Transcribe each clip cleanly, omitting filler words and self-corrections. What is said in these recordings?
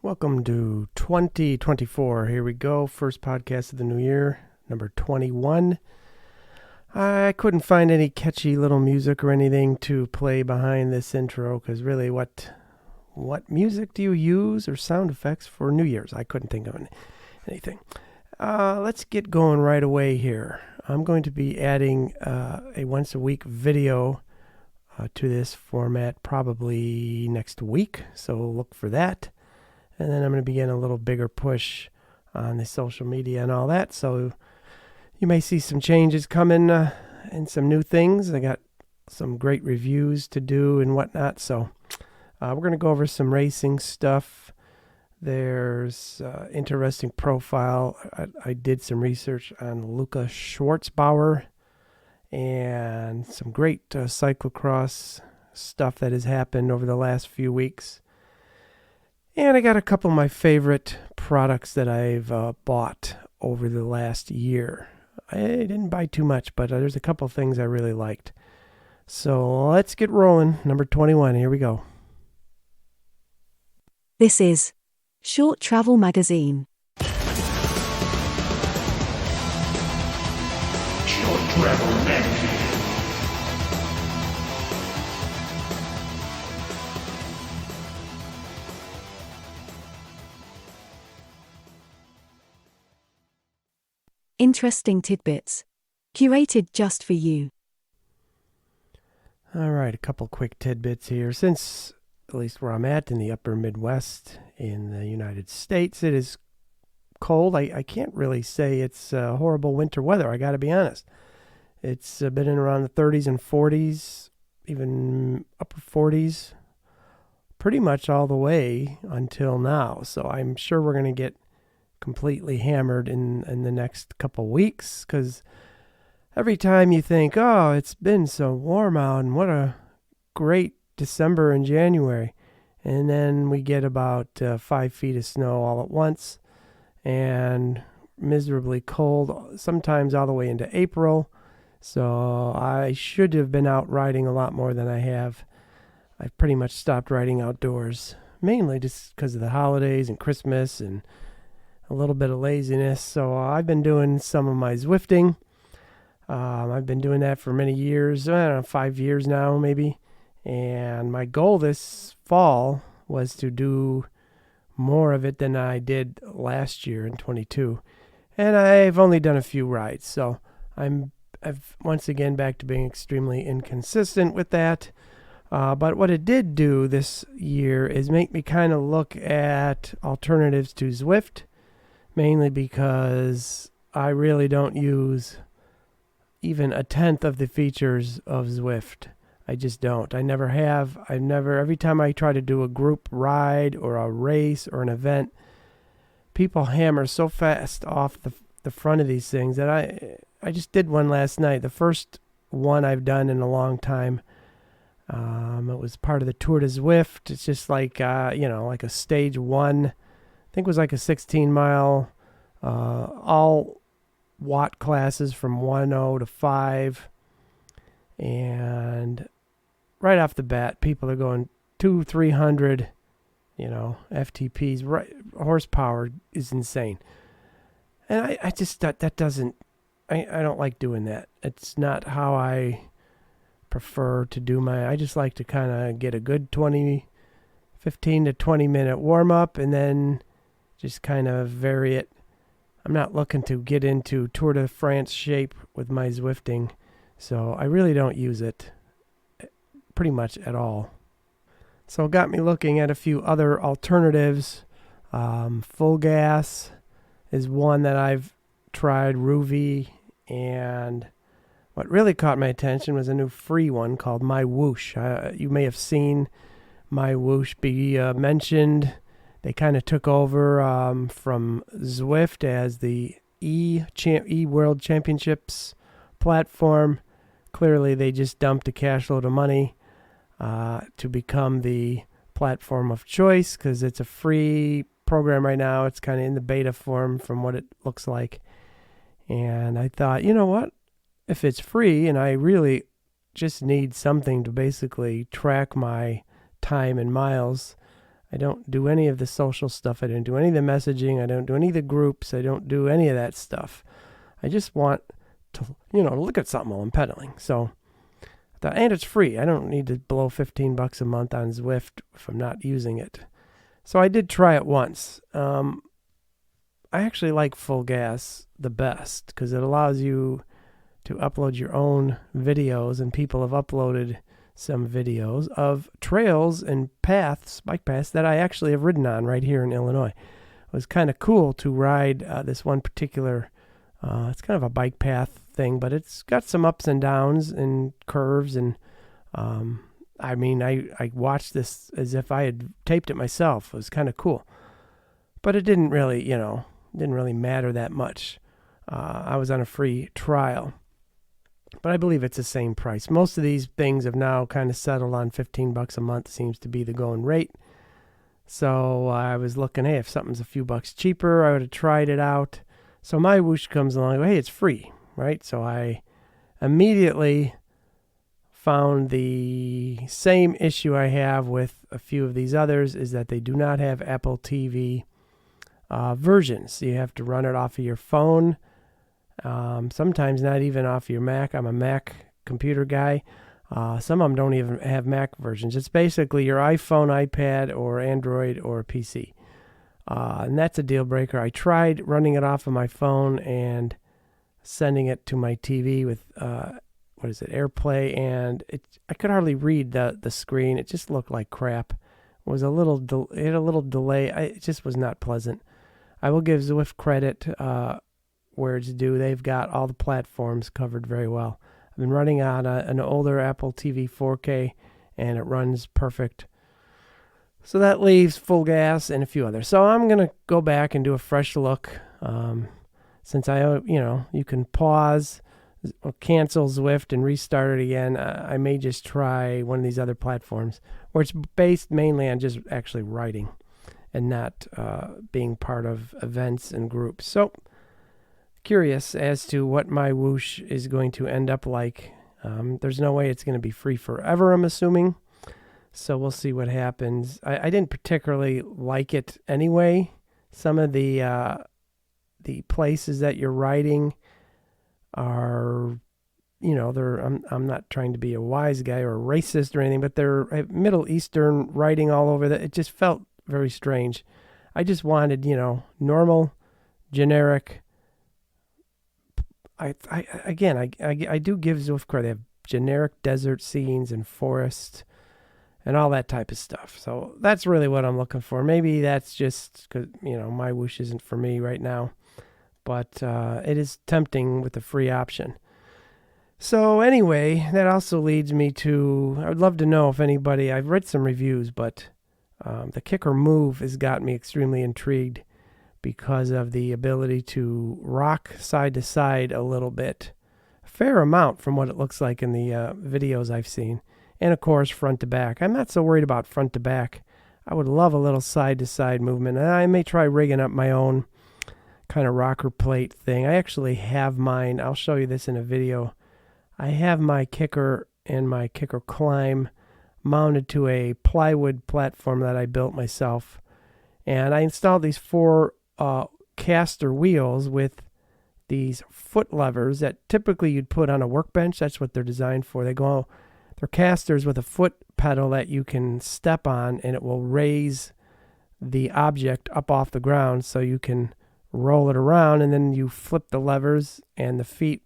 Welcome to 2024. Here we go. First podcast of the new year, number 21. I couldn't find any catchy little music or anything to play behind this intro because really what music do you use or sound effects for New Year's? I couldn't think of anything. Let's get going right away here. I'm going to be adding a once a week video to this format probably next week, so look for that. And then I'm going to begin a little bigger push on the social media and all that. So you may see some changes coming and some new things. I got some great reviews to do and whatnot. So we're going to go over some racing stuff. There's interesting profile. I did some research on Luca Swarzpower and some great cyclocross stuff that has happened over the last few weeks. And I got a couple of my favorite products that I've bought over the last year. I didn't buy too much, but there's a couple of things I really liked. So let's get rolling. Number 21, here we go. This is Short Travel Magazine. Short Travel Magazine. Interesting tidbits. Curated just for you. All right, a couple quick tidbits here. Since, at least where I'm at in the upper Midwest in the United States, it is cold. I can't really say it's horrible winter weather, I got to be honest. It's been in around the 30s and 40s, even upper 40s, pretty much all the way until now. So I'm sure we're going to get completely hammered in the next couple weeks, because every time you think, oh, it's been so warm out and what a great December and January, and then we get about 5 feet of snow all at once and miserably cold, sometimes all the way into April. So I should have been out riding a lot more than I have. I've pretty much stopped riding outdoors, mainly just because of the holidays and Christmas and a little bit of laziness. So I've been doing some of my Zwifting. I've been doing that for many years, I don't know, 5 years now maybe. And my goal this fall was to do more of it than I did last year in 22. And I've only done a few rides. So I've once again back to being extremely inconsistent with that. But what it did do this year is make me kind of look at alternatives to Zwift. Mainly because I really don't use even a tenth of the features of Zwift. I just don't. I never have. Every time I try to do a group ride or a race or an event, people hammer so fast off the front of these things that I just did one last night. The first one I've done in a long time. It was part of the Tour de Zwift. It's just like, like a stage one. I think it was like a 16-mile, all watt classes from 1.0 to 5. And right off the bat, people are going 200-300, FTPs. Right, horsepower is insane. And I just thought that doesn't, I don't like doing that. It's not how I prefer to do I just like to kind of get a good 15 to 20 minute warm up and then just kind of vary it. I'm not looking to get into Tour de France shape with my Zwifting, so I really don't use it pretty much at all. So it got me looking at a few other alternatives. Full Gas is one that I've tried, Ruvi, and what really caught my attention was a new free one called MyWoosh. You may have seen MyWoosh be mentioned. They kind of took over from Zwift as the World Championships platform. Clearly, they just dumped a cash load of money to become the platform of choice because it's a free program right now. It's kind of in the beta form from what it looks like. And I thought, you know what? If it's free and I really just need something to basically track my time in miles, I don't do any of the social stuff. I don't do any of the messaging. I don't do any of the groups. I don't do any of that stuff. I just want to, look at something while I'm pedaling. So, and it's free. I don't need to blow $15 a month on Zwift if I'm not using it. So I did try it once. I actually like full gas the best because it allows you to upload your own videos, and people have uploaded some videos of trails and paths, bike paths, that I actually have ridden on right here in Illinois. It was kind of cool to ride this one particular, it's kind of a bike path thing, but it's got some ups and downs and curves, and I watched this as if I had taped it myself. It was kind of cool. But it didn't really, didn't really matter that much. I was on a free trial. But I believe it's the same price. Most of these things have now kind of settled on $15 a month seems to be the going rate. So I was looking, hey, if something's a few bucks cheaper, I would have tried it out. So MyWoosh comes along, hey, it's free, right? So I immediately found the same issue I have with a few of these others is that they do not have Apple TV versions. You have to run it off of your phone. Sometimes not even off your Mac. I'm a Mac computer guy. Some of them don't even have Mac versions. It's basically your iPhone, iPad, or Android, or PC. And that's a deal breaker. I tried running it off of my phone and sending it to my TV with, AirPlay, and I could hardly read the screen. It just looked like crap. It was it had a little delay. It just was not pleasant. I will give Zwift credit where it's due. They've got all the platforms covered very well. I've been running on an older Apple TV 4K, and it runs perfect. So that leaves full gas and a few others. So I'm going to go back and do a fresh look. Since you can pause or cancel Zwift and restart it again, I may just try one of these other platforms where it's based mainly on just actually writing and not being part of events and groups. So curious as to what MyWoosh is going to end up like. There's no way it's going to be free forever, I'm assuming. So we'll see what happens. I didn't particularly like it anyway. Some of the places that you're riding are, I'm not trying to be a wise guy or a racist or anything, but they're Middle Eastern writing all over that. It just felt very strange. I just wanted, normal, generic. I do give Zwift credit. They have generic desert scenes and forests and all that type of stuff. So that's really what I'm looking for. Maybe that's just because, MyWoosh isn't for me right now. But it is tempting with the free option. So anyway, that also leads me to, I would love to know if anybody, I've read some reviews, but the Kicker Move has got me extremely intrigued because of the ability to rock side to side a little bit. A fair amount from what it looks like in the videos I've seen. And of course, front to back. I'm not so worried about front to back. I would love a little side to side movement. And I may try rigging up my own kind of rocker plate thing. I actually have mine. I'll show you this in a video. I have my Kicker and my Kicker Climb mounted to a plywood platform that I built myself. And I installed these 4 caster wheels with these foot levers that typically you'd put on a workbench. That's what they're designed for. They're casters with a foot pedal that you can step on, and it will raise the object up off the ground so you can roll it around, and then you flip the levers and the feet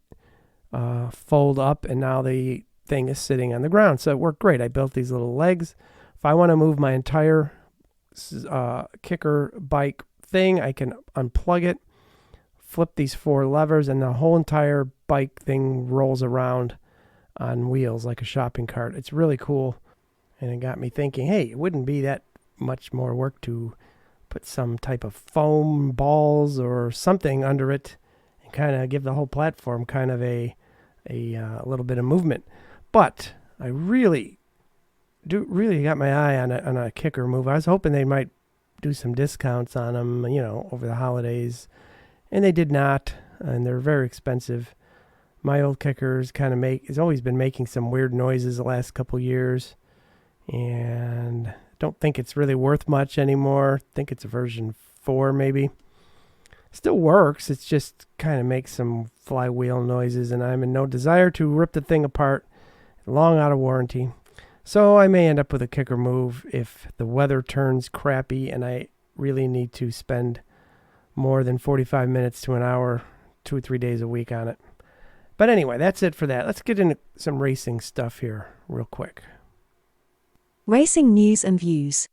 fold up, and now the thing is sitting on the ground. So it worked great. I built these little legs. If I want to move my entire Kicker bike thing, I can unplug it, flip these 4 levers, and the whole entire bike thing rolls around on wheels like a shopping cart. It's really cool, and it got me thinking, hey, it wouldn't be that much more work to put some type of foam balls or something under it and kind of give the whole platform kind of a little bit of movement. But I really got my eye on a Kicker Move. I was hoping they might do some discounts on them, over the holidays, and they did not, and they're very expensive. My old Kickers has always been making some weird noises the last couple years, and Don't think it's really worth much anymore. I think it's a version 4 maybe. Still works. It's just kind of makes some flywheel noises, and I'm in no desire to rip the thing apart. Long out of warranty. So I may end up with a kicker move if the weather turns crappy and I really need to spend more than 45 minutes to an hour 2 or 3 days a week on it. But anyway, that's it for that. Let's get into some racing stuff here real quick. Racing news and views.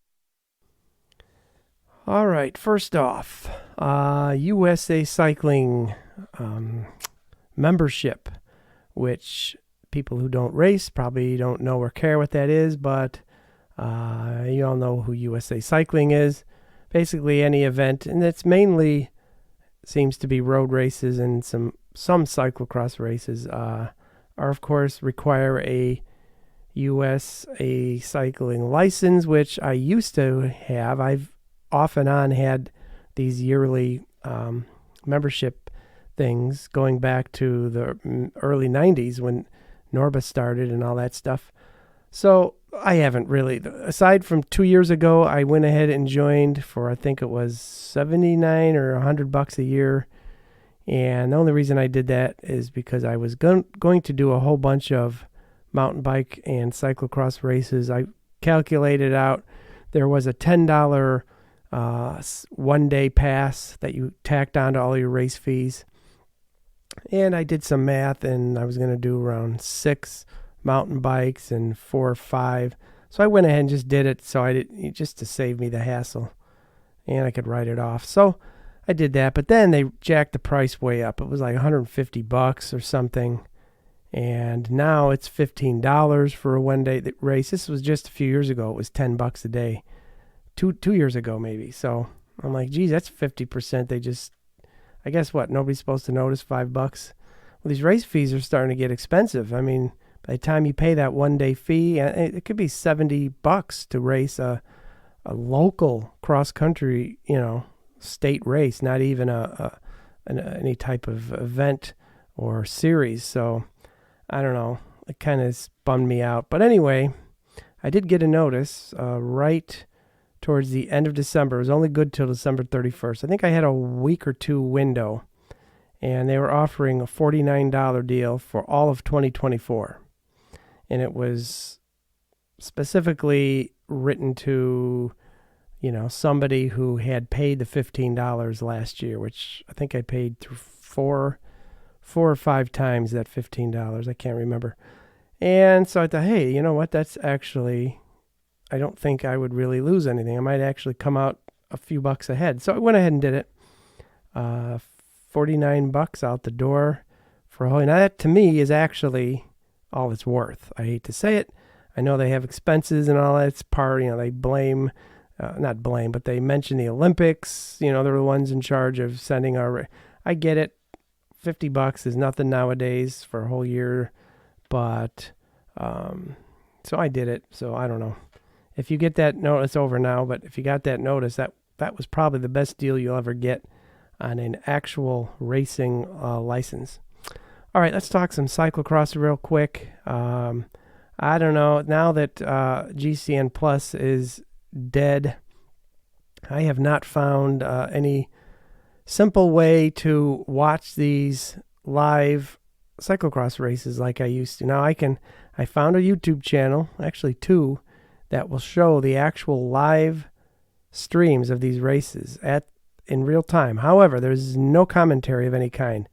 All right, first off, USA Cycling membership, which people who don't race probably don't know or care what that is, but you all know who USA Cycling is. Basically any event, and it's mainly seems to be road races and some cyclocross races are of course require a USA Cycling license, which I used to have. I've off and on had these yearly membership things going back to the early 90s when Norba started and all that stuff. So I haven't really, aside from 2 years ago, I went ahead and joined for, I think it was $79 or $100 a year. And the only reason I did that is because I was going to do a whole bunch of mountain bike and cyclocross races. I calculated out there was a $10 one-day pass that you tacked onto all your race fees. And I did some math, and I was going to do around 6 mountain bikes and 4 or 5. So I went ahead and just did it just to save me the hassle, and I could write it off. So I did that, but then they jacked the price way up. It was like $150 or something, and now it's $15 for a one-day race. This was just a few years ago. It was $10 a day, two years ago maybe. So I'm like, geez, that's 50%. I guess what? Nobody's supposed to notice $5. Well, these race fees are starting to get expensive. I mean, by the time you pay that one-day fee, it could be $70 to race a local cross-country, state race, not even any type of event or series. So I don't know. It kind of bummed me out. But anyway, I did get a notice right towards the end of December. It was only good till December 31st. I think I had a week or two window, and they were offering a $49 deal for all of 2024. And it was specifically written to, somebody who had paid the $15 last year, which I think I paid through four or 5 times that $15. I can't remember. And so I thought, hey, you know what? That's actually, I don't think I would really lose anything. I might actually come out a few bucks ahead. So I went ahead and did it. $49 out the door for a whole. Now that to me is actually all it's worth. I hate to say it. I know they have expenses and all that. It's part, they blame, not blame, but they mention the Olympics. They're the ones in charge of sending our. I get it. $50 is nothing nowadays for a whole year, but so I did it. So I don't know if you get that notice. It's over now, but if you got that notice, that was probably the best deal you'll ever get on an actual racing license. All right, let's talk some cyclocross real quick. I don't know, now that GCN Plus is dead, I have not found any simple way to watch these live cyclocross races like I used to. Now I found a YouTube channel, actually 2, that will show the actual live streams of these races in real time. However, there's no commentary of any kind.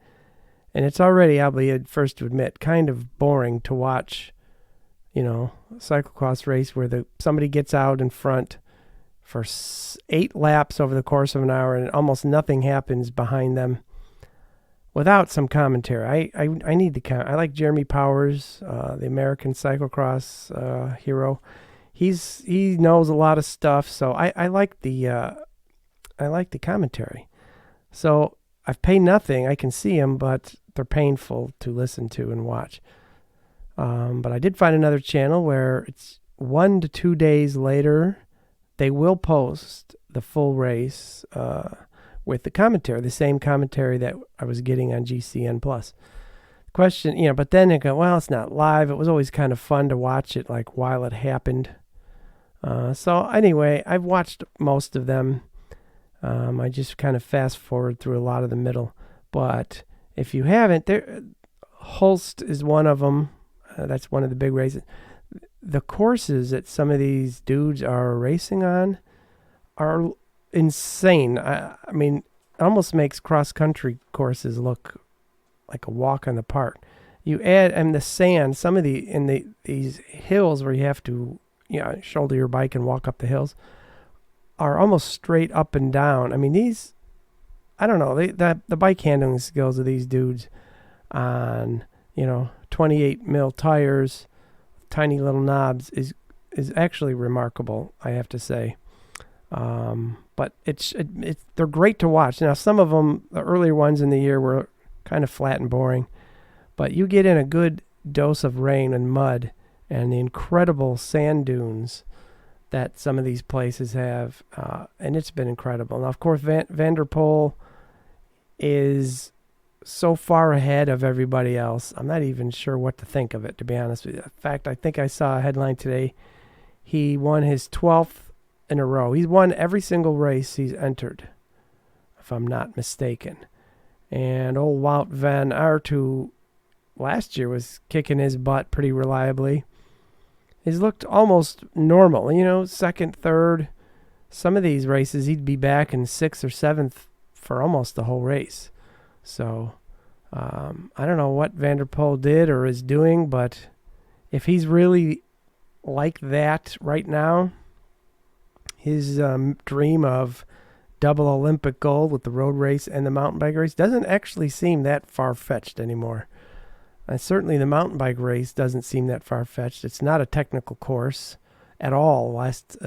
And it's already, I'll be first to admit, kind of boring to watch, a cyclocross race where somebody gets out in front for 8 laps over the course of an hour and almost nothing happens behind them without some commentary. I need I like Jeremy Powers, the American cyclocross hero. He knows a lot of stuff, so I like the commentary. So I've paid nothing. I can see them, but they're painful to listen to and watch. But I did find another channel where it's 1 to 2 days later, they will post the full race with the commentary, the same commentary that I was getting on GCN Plus. Question, but then they go, well, it's not live. It was always kind of fun to watch it like while it happened. So anyway, I've watched most of them. I just kind of fast forward through a lot of the middle. But if you haven't, Holst is one of them. That's one of the big races. The courses that some of these dudes are racing on are insane. I mean, it almost makes cross-country courses look like a walk in the park. You add and the sand, some of these hills where you have to shoulder your bike and walk up the hills are almost straight up and down. I mean, I don't know, the bike handling skills of these dudes on 28 mil tires, tiny little knobs is actually remarkable, I have to say. But they're great to watch. Now, some of them, the earlier ones in the year, were kind of flat and boring, but you get in a good dose of rain and mud and the incredible sand dunes that some of these places have, and it's been incredible. Now, of course, Van der Poel is so far ahead of everybody else. I'm not even sure what to think of it, to be honest with you. In fact, I think I saw a headline today. He won his 12th in a row. He's won every single race he's entered, if I'm not mistaken. And old Wout van Aert, who last year was kicking his butt pretty reliably, he's looked almost normal. Second, third. Some of these races, he'd be back in 6th or 7th for almost the whole race. So, I don't know what Van der Poel did or is doing, but if he's really like that right now, his dream of double Olympic gold with the road race and the mountain bike race doesn't actually seem that far-fetched anymore. And certainly the mountain bike race doesn't seem that far-fetched. It's not a technical course at all. Last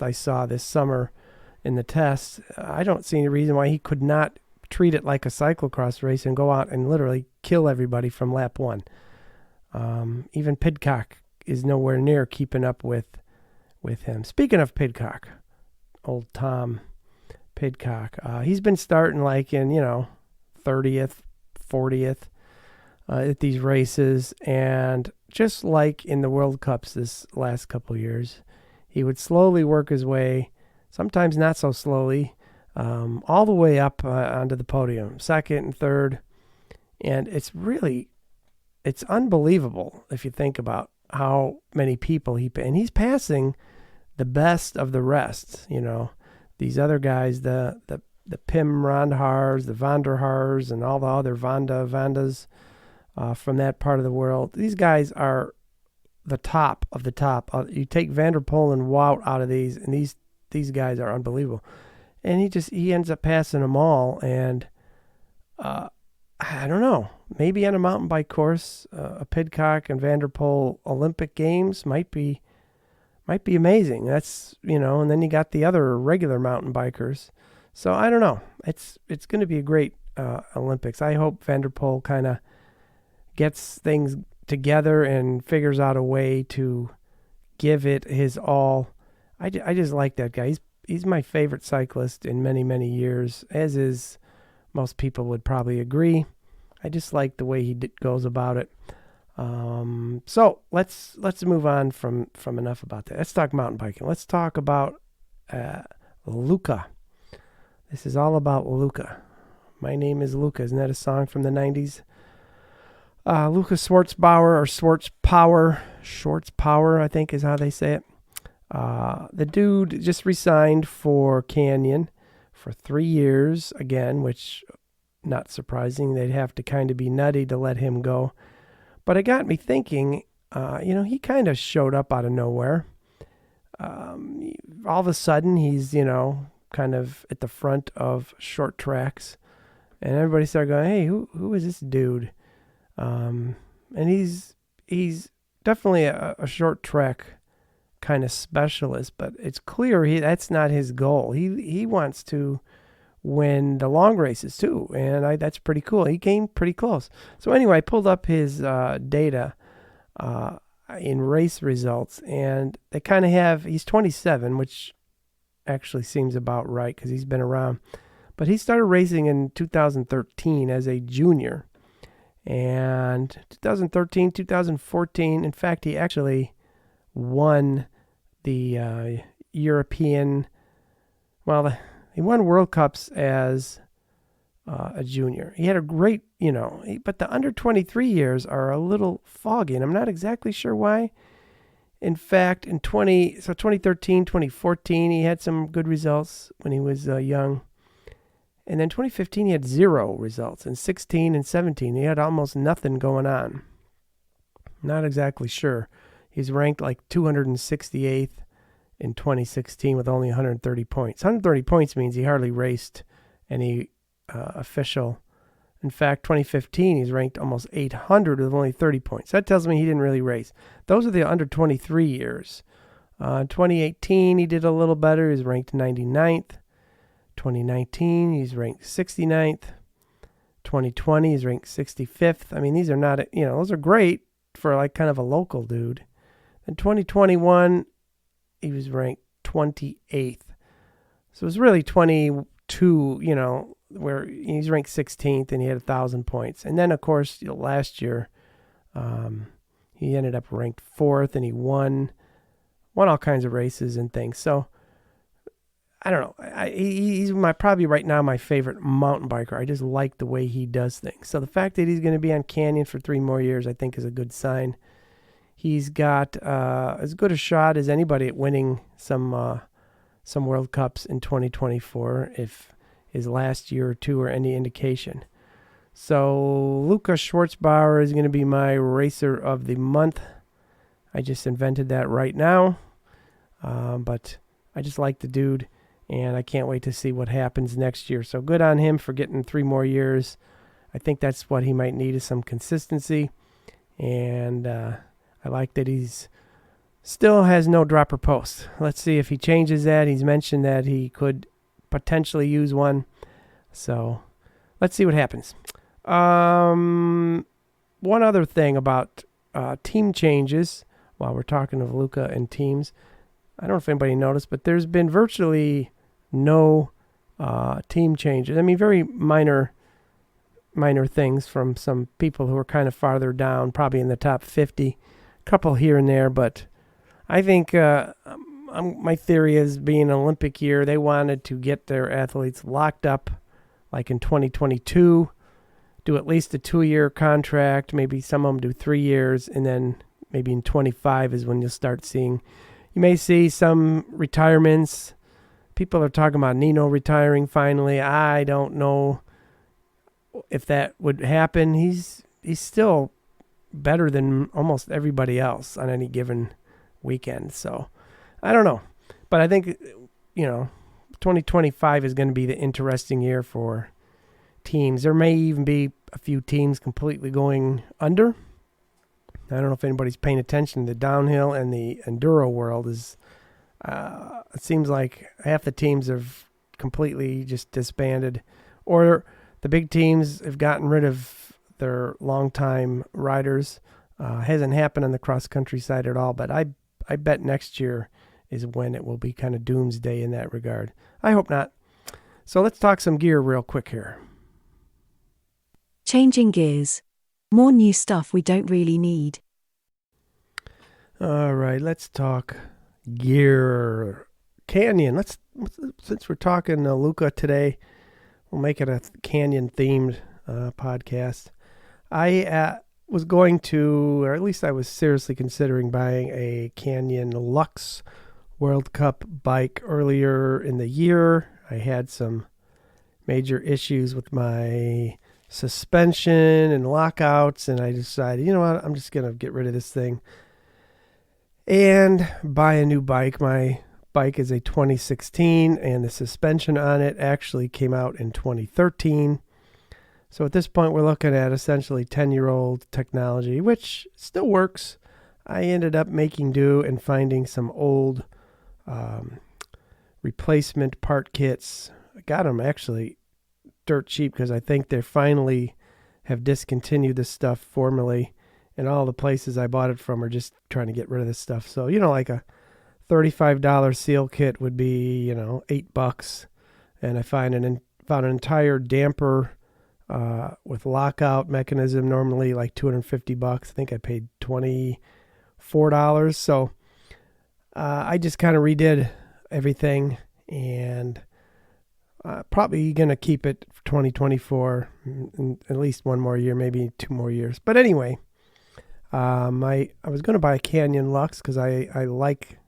I saw this summer in the test, I don't see any reason why he could not treat it like a cyclocross race and go out and literally kill everybody from lap 1. Even Pidcock is nowhere near keeping up with him. Speaking of Pidcock, old Tom Pidcock, he's been starting like in 30th, 40th at these races, and just like in the World Cups this last couple years, he would slowly work his way, sometimes not so slowly, all the way up onto the podium, second and third. And it's unbelievable if you think about how many people and he's passing the best of the rest. These other guys, the Pim Randhaars, the Van der Haars, and all the other Vandas from that part of the world. These guys are the top of the top. You take Van der Poel and Wout out of these, and these guys are unbelievable. And he ends up passing them all. And I don't know, maybe on a mountain bike course, a Pidcock and Van der Poel Olympic Games might be amazing. That's and then you got the other regular mountain bikers. So I don't know. It's going to be a great Olympics. I hope Van der Poel kind of gets things together and figures out a way to give it his all. I just like that guy. He's my favorite cyclist in many, many years, as is most people would probably agree. I just like the way he goes about it. So let's move on from enough about that. Let's talk mountain biking. Let's talk about Luca. This is all about Luca. My name is Luca. Isn't that a song from the 90s? Luca Swarzpower, or Swarzpower, I think is how they say it. The dude just resigned for Canyon for 3 years again, which not surprising. They'd have to kind of be nutty to let him go. But it got me thinking, he kind of showed up out of nowhere. All of a sudden, he's, kind of at the front of short tracks. And everybody started going, hey, who is this dude? And he's definitely a short track kind of specialist, but it's clear that's not his goal. He wants to win the long races too, and that's pretty cool. He came pretty close. So anyway, I pulled up his data in race results, and they kind of have, he's 27, which actually seems about right because he's been around. But he started racing in 2013 as a junior. And 2013, 2014, in fact, he actually won the European. Well, he won World Cups as a junior. He had a great, but the under 23 years are a little foggy, and I'm not exactly sure why. In fact, in 2013, 2014, he had some good results when he was young. And then 2015, he had 0 results. In 16 and 17, he had almost nothing going on. Not exactly sure. He's ranked like 268th in 2016 with only 130 points. 130 points means he hardly raced any official. In fact, 2015, he's ranked almost 800 with only 30 points. That tells me he didn't really race. Those are the under 23 years. 2018, he did a little better. He's ranked 99th. 2019, he's ranked 69th. 2020, he's ranked 65th. I mean, these are not, those are great for like kind of a local dude. In 2021, he was ranked 28th. So it was really 22, where he's ranked 16th and he had 1,000 points. And then, of course, last year, he ended up ranked 4th and he won all kinds of races and things. So, I don't know. He's probably right now my favorite mountain biker. I just like the way he does things. So the fact that he's going to be on Canyon for 3 more years, I think, is a good sign. He's got as good a shot as anybody at winning some World Cups in 2024, if his last year or two are any indication. So Luca Swarzpower is going to be my racer of the month. I just invented that right now, but I just like the dude. And I can't wait to see what happens next year. So good on him for getting 3 more years. I think that's what he might need, is some consistency. And I like that he's still has no dropper post. Let's see if he changes that. He's mentioned that he could potentially use one. So let's see what happens. One other thing about team changes, while we're talking of Luca and teams. I don't know if anybody noticed, but there's been virtually no team changes. I mean, very minor things from some people who are kind of farther down, probably in the top 50. A couple here and there, but I think my theory is, being an Olympic year, they wanted to get their athletes locked up like in 2022, do at least a 2-year contract, maybe some of them do 3 years, and then maybe in 25 is when you'll start seeing. You may see some retirements. People are talking about Nino retiring finally. I don't know if that would happen. He's still better than almost everybody else on any given weekend. So I don't know. But I think, 2025 is going to be the interesting year for teams. There may even be a few teams completely going under. I don't know if anybody's paying attention. The downhill and the enduro world is, it seems like half the teams have completely just disbanded, or the big teams have gotten rid of their longtime riders. Hasn't happened on the cross country side at all, but I bet next year is when it will be kind of doomsday in that regard. I hope not. So let's talk some gear real quick here. Changing gears. More new stuff we don't really need. All right, let's talk gear. Canyon. Since we're talking Luca today, we'll make it a Canyon themed podcast. I was going to, or at least I was seriously considering buying a Canyon Lux World Cup bike earlier in the year. I had some major issues with my suspension and lockouts, and I decided, you know what, I'm just going to get rid of this thing and buy a new bike. My bike is a 2016, and the suspension on it actually came out in 2013. So at this point, we're looking at essentially 10-year-old technology, which still works. I ended up making do and finding some old replacement part kits. I got them actually dirt cheap because I think they finally have discontinued this stuff formally, and all the places I bought it from are just trying to get rid of this stuff. So, like a $35 seal kit would be, $8, and I found an entire damper with lockout mechanism, normally like $250. I think I paid $24. So I just kind of redid everything, and probably going to keep it for 2024, at least one more year, maybe 2 more years. But anyway, I was going to buy a Canyon Lux because I like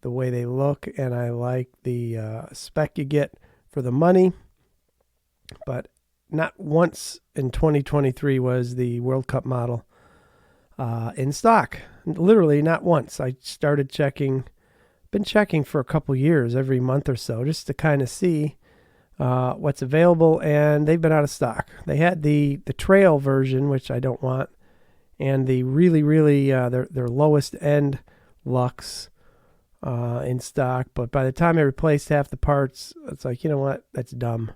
the way they look, and I like the spec you get for the money. But not once in 2023 was the World Cup model in stock. Literally not once. I started checking, been checking for a couple years, every month or so, just to kind of see what's available, and they've been out of stock. They had the trail version, which I don't want, and the really their lowest end Lux in stock. But by the time I replaced half the parts, it's like, you know what, that's dumb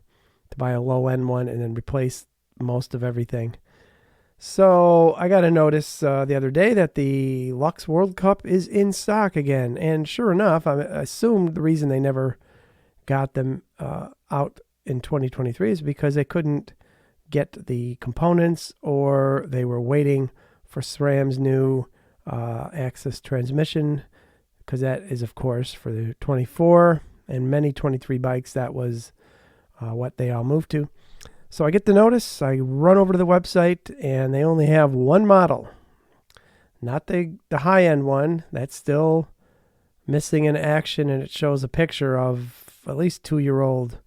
to buy a low end one and then replace most of everything. So I got a notice the other day that the Lux World Cup is in stock again. And sure enough, I assumed the reason they never got them out in 2023 is because they couldn't get the components, or they were waiting for SRAM's new Axis transmission, because that is, of course, for the 24 and many 23 bikes. That was what they all moved to. So I get the notice, I run over to the website, and they only have one model. Not the high-end one. That's still missing in action, and it shows a picture of at least 2-year-old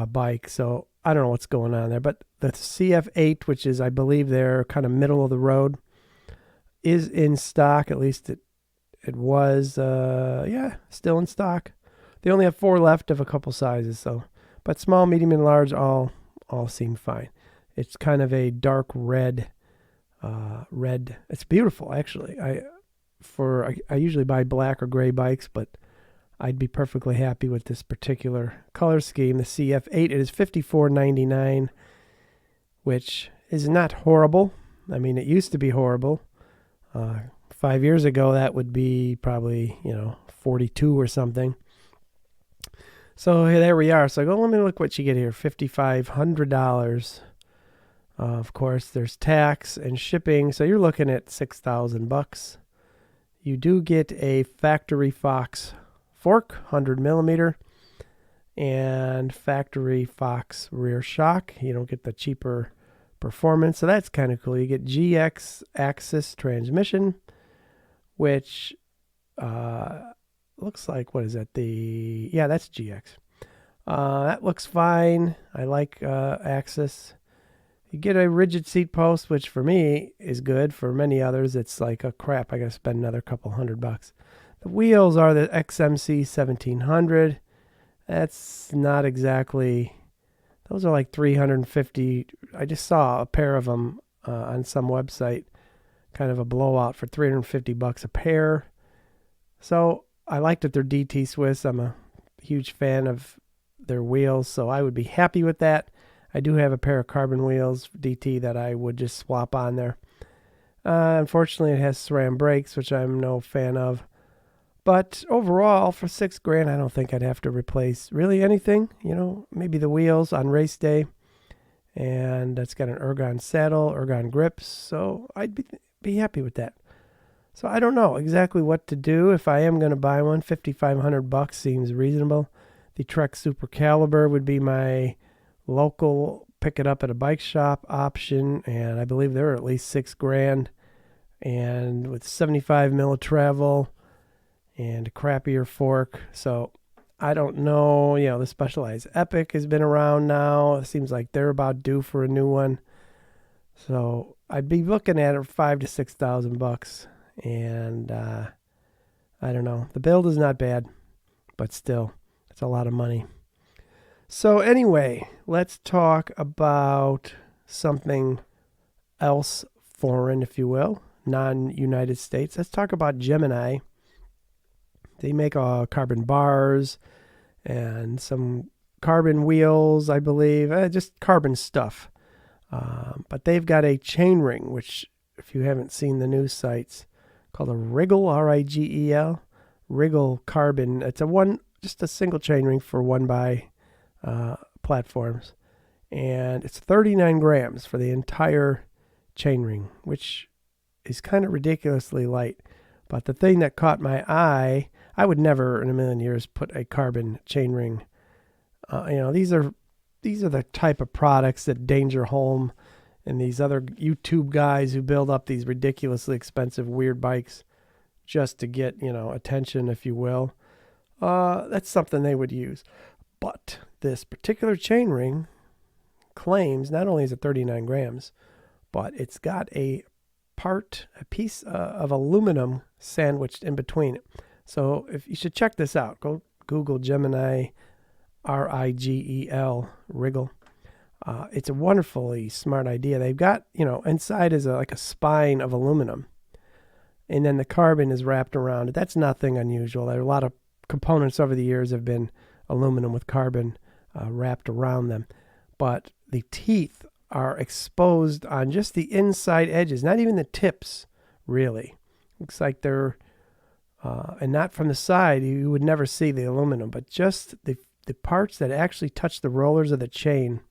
bike. So I don't know what's going on there. But the CF8, which is, I believe, they're kind of middle of the road, is in stock. At least it was, still in stock. They only have 4 left of a couple sizes. So, but small, medium, and large all seem fine. It's kind of a dark red. It's beautiful, actually. I usually buy black or gray bikes, but I'd be perfectly happy with this particular color scheme. The CF8, it is $54.99, which is not horrible. I mean, it used to be horrible. 5 years ago, that would be probably, $42 or something. So there we are. So I go, let me look what you get here. $5,500. Of course, there's tax and shipping. So you're looking at $6,000. You do get a factory Fox fork, 100 millimeter, and factory Fox rear shock. You don't get the cheaper performance. So that's kind of cool. You get GX Axis transmission, which looks like, what is that? That's GX. That looks fine. I like Axis. You get a rigid seat post, which for me is good. For many others, it's like a crap. I got to spend another couple $100. The wheels are the XMC 1700. That's not exactly. Those are like $350. I just saw a pair of them on some website, kind of a blowout for $350 a pair. So I like that they're DT Swiss. I'm a huge fan of their wheels, so I would be happy with that. I do have a pair of carbon wheels, DT, that I would just swap on there. Unfortunately, it has SRAM brakes, which I'm no fan of. But overall, for $6,000, I don't think I'd have to replace really anything. Maybe the wheels on race day. And it's got an ergon saddle, ergon grips, so I'd be happy with that. So I don't know exactly what to do. If I am going to buy one, $5,500 seems reasonable. The Trek Super Caliber would be my local pick it up at a bike shop option, and I believe they're at least $6,000. And with 75 mil of travel and a crappier fork. So I don't know. The Specialized Epic has been around now. It seems like they're about due for a new one. So I'd be looking at it for $5,000 to $6,000. And I don't know. The build is not bad, but still, it's a lot of money. So anyway, let's talk about something else foreign, if you will, non-United States. Let's talk about Gemini. They make carbon bars and some carbon wheels, I believe, just carbon stuff. But they've got a chainring, which, if you haven't seen the news sites, called a Wriggle, R-I-G-E-L, Wriggle Carbon. It's just a single chainring for 1x platforms, and it's 39 grams for the entire chainring, which is kind of ridiculously light. But the thing that caught my eye, I would never in a million years put a carbon chainring. These are the type of products that Danger Home and these other YouTube guys who build up these ridiculously expensive weird bikes just to get, attention, if you will. That's something they would use. But this particular chainring claims not only is it 39 grams, but it's got a piece of aluminum sandwiched in between it. So if you should check this out, go Google Gemini RIGEL wriggle. It's a wonderfully smart idea. They've got, inside is like a spine of aluminum, and then the carbon is wrapped around it. That's nothing unusual. There are a lot of components over the years have been aluminum with carbon wrapped around them, but the teeth are exposed on just the inside edges, not even the tips, really. Looks like they're, and not from the side, you would never see the aluminum, but just the parts that actually touch the rollers of the chain.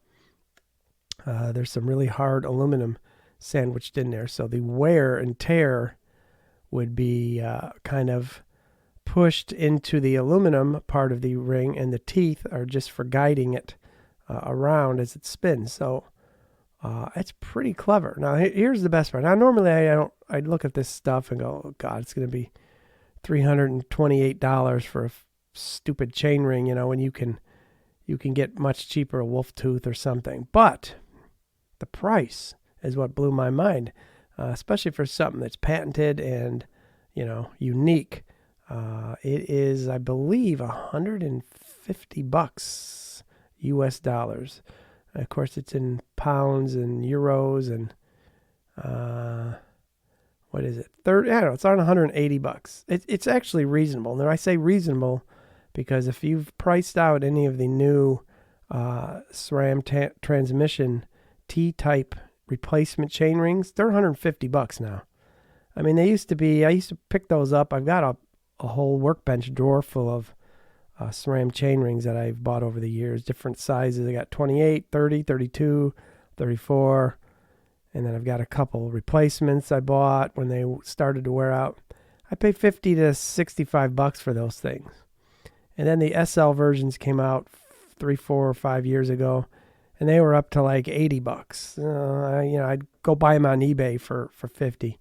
There's some really hard aluminum sandwiched in there, so the wear and tear would be kind of pushed into the aluminum part of the ring, and the teeth are just for guiding it around as it spins. So it's pretty clever. Now here's the best part. Now normally I'd look at this stuff and go, oh God, it's going to be $328 for a stupid chain ring, when you can get much cheaper a wolf tooth or something. But the price is what blew my mind, especially for something that's patented and unique. It is, I believe, $150 US dollars. Of course, it's in pounds and euros and what is it? I don't know. It's on $180. It's actually reasonable. And I say reasonable because if you've priced out any of the new SRAM transmission T-type replacement chain rings, they're $150 now. I mean, I used to pick those up. I've got a whole workbench drawer full of SRAM chain rings that I've bought over the years, different sizes. I got 28, 30, 32, 34, and then I've got a couple replacements I bought when they started to wear out. I paid $50 to $65 for those things. And then the SL versions came out 3, 4, or 5 years ago, and they were up to like $80. I'd go buy them on eBay for $50.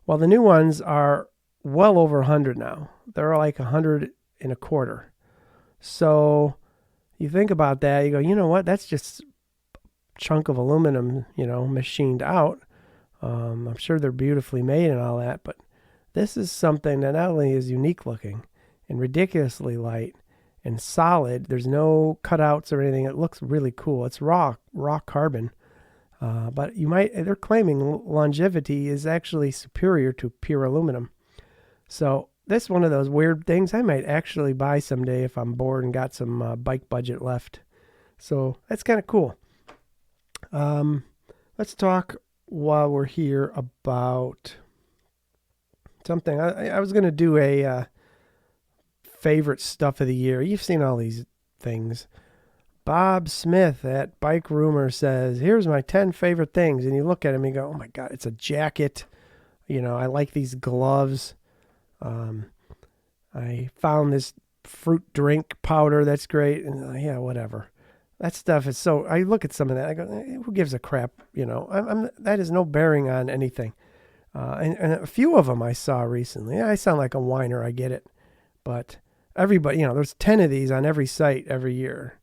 Well, the new ones are well over 100 now. They're like 100 and a quarter. So you think about that, you go, you know what? That's just a chunk of aluminum, machined out. I'm sure they're beautifully made and all that, but this is something that not only is unique looking and ridiculously light and solid. There's no cutouts or anything. It looks really cool. It's raw carbon. But they're claiming longevity is actually superior to pure aluminum. So this is one of those weird things I might actually buy someday if I'm bored and got some bike budget left. So that's kind of cool. Let's talk while we're here about something. I was going to do a favorite stuff of the year. You've seen all these things. Bob Smith at Bike Rumor says, here's my 10 favorite things. And you look at him and you go, oh my God, it's a jacket. I like these gloves. I found this fruit drink powder. That's great. And yeah, whatever. That stuff is so, I look at some of that. I go, who gives a crap? That has no bearing on anything. And a few of them I saw recently. I sound like a whiner. I get it. But everybody, there's 10 of these on every site every year.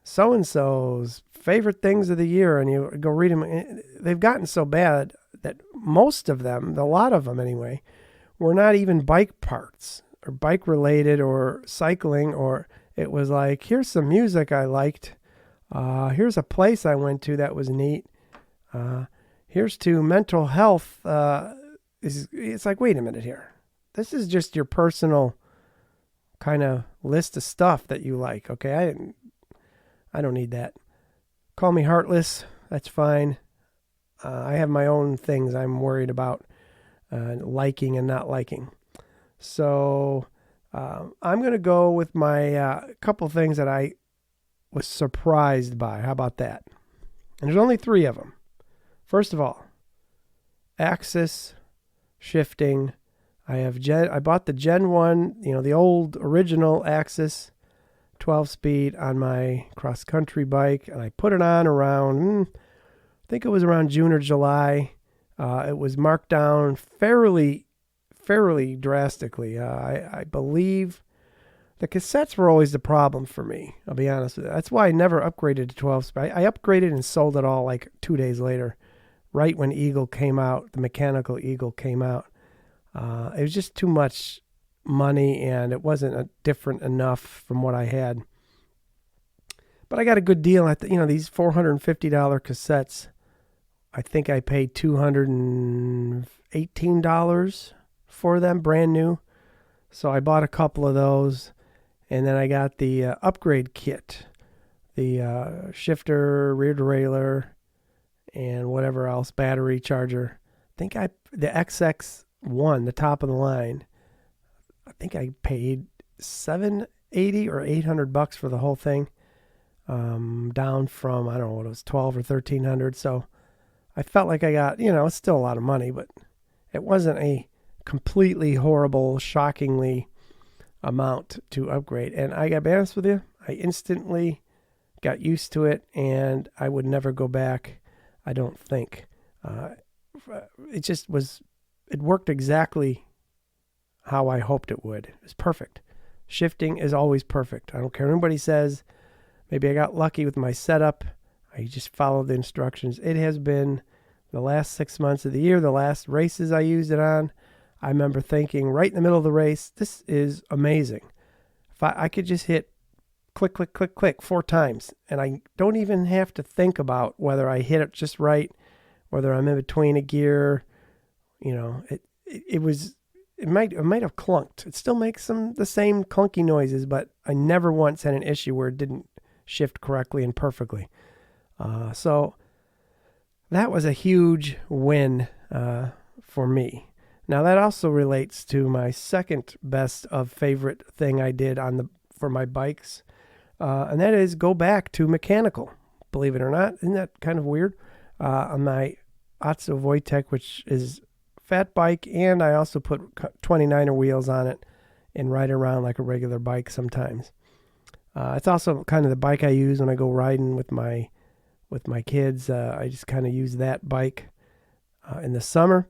So-and-so's favorite things of the year, and you go read them. They've gotten so bad that most of them, a lot of them anyway, were not even bike parts or bike related or cycling, or it was like, here's some music I liked. Here's a place I went to that was neat. Here's to mental health. It's like, wait a minute here. This is just your personal kind of list of stuff that you like. Okay, I don't need that. Call me heartless. That's fine. I have my own things I'm worried about liking and not liking. So I'm going to go with my couple things that I was surprised by. How about that? And there's only 3 of them. First of all, axis shifting I bought the Gen 1, the old original Axis 12-speed on my cross-country bike, and I put it on around, I think it was around June or July. It was marked down fairly drastically. I believe the cassettes were always the problem for me. I'll be honest with you. That's why I never upgraded to 12-speed. I upgraded and sold it all like 2 days later, right when Eagle came out, the mechanical Eagle came out. It was just too much money, and it wasn't different enough from what I had. But I got a good deal at these $450 cassettes. I think I paid $218 for them, brand new. So I bought a couple of those, and then I got the upgrade kit, the shifter, rear derailleur, and whatever else, battery charger. I think the XX1, the top of the line, I think I paid $780 or $800 for the whole thing, down from, I don't know what it was, $1,200 or $1,300. So I felt like I got, it's still a lot of money, but it wasn't a completely horrible, shockingly amount to upgrade. And I got to be honest with you, I instantly got used to it, and I would never go back, I don't think. It worked exactly how I hoped it would. It was perfect. Shifting is always perfect. I don't care what anybody says. Maybe I got lucky with my setup. I just followed the instructions. It has been the last 6 months of the year, the last races I used it on. I remember thinking right in the middle of the race, this is amazing. If I could just hit click, click, click, click 4 times, and I don't even have to think about whether I hit it just right, whether I'm in between a gear. It might have clunked. It still makes the same clunky noises, but I never once had an issue where it didn't shift correctly and perfectly. So that was a huge win for me. Now that also relates to my second best of favorite thing I did for my bikes, and that is go back to mechanical. Believe it or not, isn't that kind of weird? On my othe, which is fat bike, and I also put 29er wheels on it and ride around like a regular bike sometimes. It's also kind of the bike I use when I go riding with my kids. I just kind of use that bike in the summer.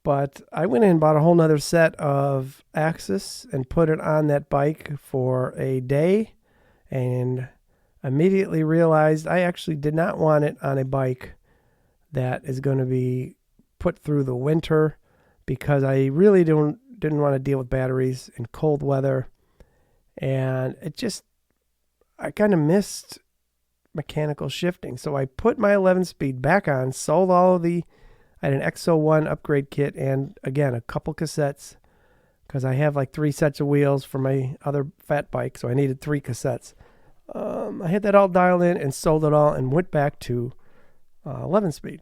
But I went in and bought a whole nother set of Axis and put it on that bike for a day, and immediately realized I actually did not want it on a bike that is going to be put through the winter, because I really didn't want to deal with batteries in cold weather. And I kind of missed mechanical shifting. So I put my 11-speed back on, sold I had an XO1 upgrade kit, and again, a couple cassettes, because I have like 3 sets of wheels for my other fat bike, so I needed 3 cassettes. I had that all dialed in and sold it all and went back to 11-speed.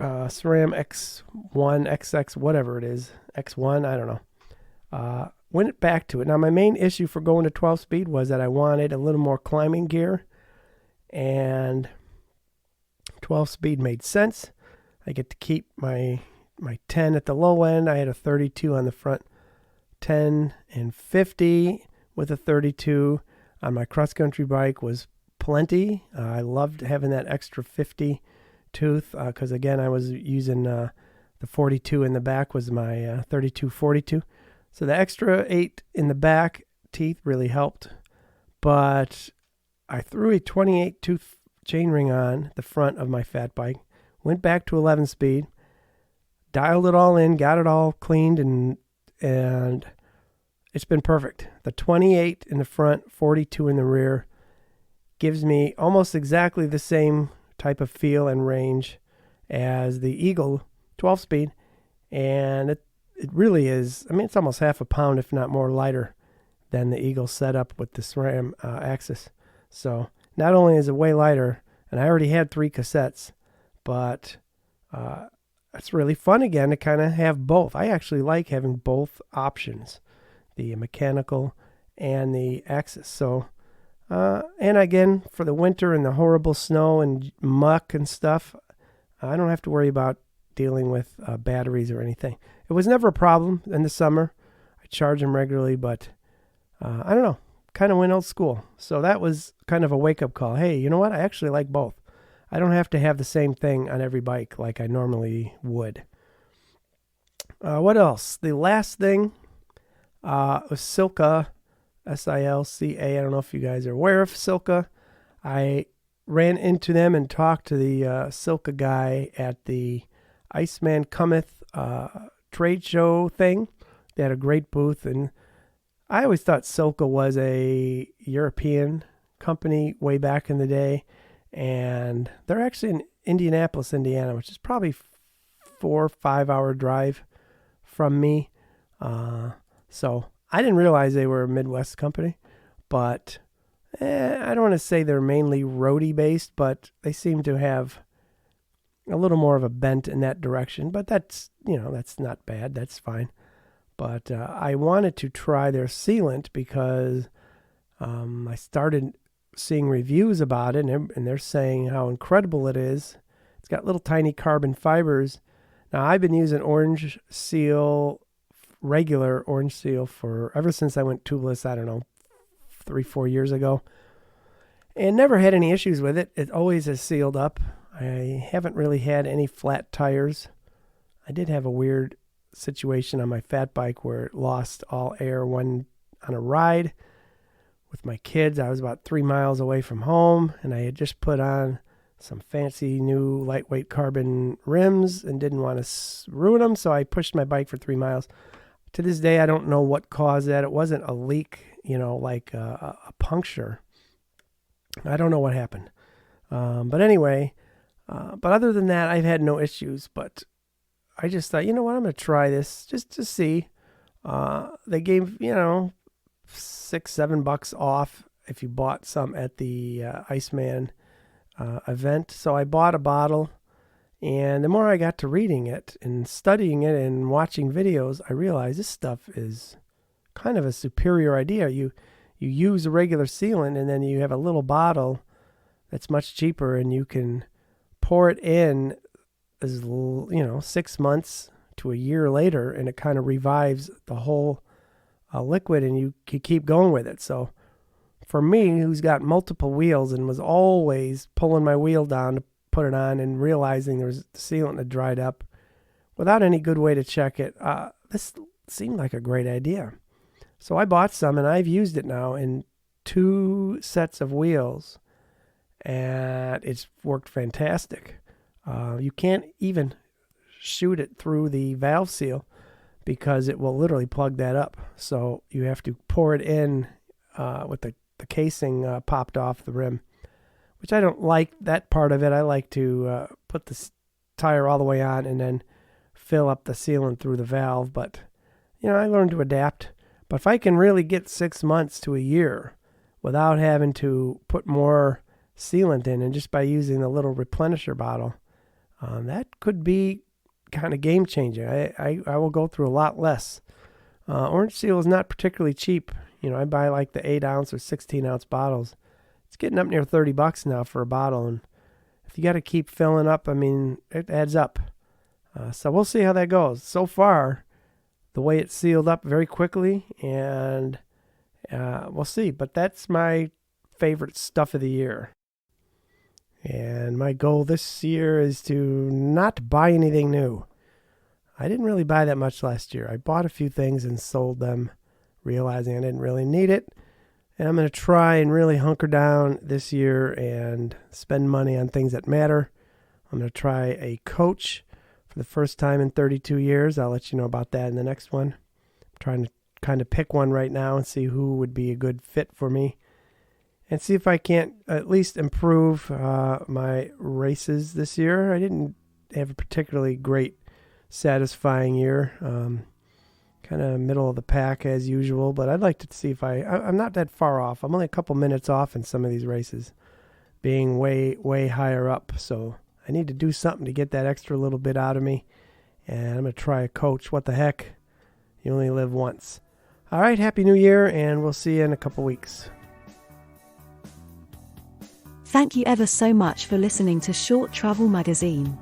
SRAM X1, XX, whatever it is, X1, I don't know. Went back to it. Now, my main issue for going to 12-speed was that I wanted a little more climbing gear, and 12-speed made sense. I get to keep my 10 at the low end. I had a 32 on the front, 10 and 50 with a 32 on my cross-country bike was plenty. I loved having that extra 50 tooth because, again, I was using the 42 in the back was my 32-42. So the extra 8 in the back teeth really helped. But I threw a 28 tooth chainring on the front of my fat bike. Went back to 11-speed, dialed it all in, got it all cleaned, and it's been perfect. The 28 in the front, 42 in the rear gives me almost exactly the same type of feel and range as the Eagle 12-speed, and it really is. I mean, it's almost half a pound, if not more, lighter than the Eagle setup with the SRAM Axis. So not only is it way lighter, and I already had 3 cassettes, but it's really fun again to kind of have both. I actually like having both options, the mechanical and the Axis. So, and again, for the winter and the horrible snow and muck and stuff, I don't have to worry about dealing with batteries or anything. It was never a problem in the summer. I charge them regularly, but I don't know, kind of went old school. So that was kind of a wake-up call. Hey, you know what? I actually like both. I don't have to have the same thing on every bike like I normally would. What else? The last thing was Silca, Silca. I don't know if you guys are aware of Silca. I ran into them and talked to the Silca guy at the Iceman Cometh trade show thing. They had a great booth, and I always thought Silca was a European company way back in the day, and they're actually in Indianapolis, Indiana, which is probably 4 or 5 hour drive from me. So I didn't realize they were a Midwest company, but I don't want to say they're mainly roadie based, but they seem to have a little more of a bent in that direction. But that's not bad. That's fine. But I wanted to try their sealant because I started seeing reviews about it, and they're saying how incredible it is. It's got little tiny carbon fibers. Now, I've been using regular orange seal for ever since I went tubeless, I don't know, 3-4 years ago, and never had any issues with it. It always has sealed up. I haven't really had any flat tires. I did have a weird situation on my fat bike where it lost all air on a ride with my kids. I was about 3 miles away from home, and I had just put on some fancy new lightweight carbon rims and didn't want to ruin them, so I pushed my bike for 3 miles. To this day, I don't know what caused that. It wasn't a leak, like a puncture. I don't know what happened. But anyway, but other than that, I've had no issues. But I just thought, you know what, I'm going to try this just to see. They gave, $6-7 off if you bought some at the Iceman event. So I bought a bottle, and the more I got to reading it and studying it and watching videos, I realized this stuff is kind of a superior idea. You use a regular sealant, and then you have a little bottle that's much cheaper, and you can pour it in as 6 months to a year later, and it kind of revives the whole liquid, and you can keep going with it. So for me, who's got multiple wheels and was always pulling my wheel down to put it on and realizing there was the sealant had dried up without any good way to check it, this seemed like a great idea. So I bought some, and I've used it now in 2 sets of wheels, and it's worked fantastic. You can't even shoot it through the valve seal because it will literally plug that up. So you have to pour it in with the casing popped off the rim, which I don't like that part of it. I like to put the tire all the way on and then fill up the sealant through the valve. But, I learned to adapt. But if I can really get 6 months to a year without having to put more sealant in, and just by using the little replenisher bottle, that could be kind of game changing. I will go through a lot less. Orange seal is not particularly cheap. I buy like the 8-ounce or 16-ounce bottles. It's getting up near $30 now for a bottle, and if you got to keep filling up, it adds up. So we'll see how that goes. So far, the way it's sealed up very quickly, and we'll see. But that's my favorite stuff of the year. And my goal this year is to not buy anything new. I didn't really buy that much last year. I bought a few things and sold them, realizing I didn't really need it. And I'm going to try and really hunker down this year and spend money on things that matter. I'm going to try a coach for the first time in 32 years. I'll let you know about that in the next one. I'm trying to kind of pick one right now and see who would be a good fit for me, and see if I can't at least improve my races this year. I didn't have a particularly great, satisfying year. Kind of middle of the pack as usual, but I'd like to see if I'm not that far off. I'm only a couple minutes off in some of these races, being way, way higher up. So I need to do something to get that extra little bit out of me. And I'm going to try a coach. What the heck? You only live once. All right, Happy New Year, and we'll see you in a couple weeks. Thank you ever so much for listening to Short Travel Magazine.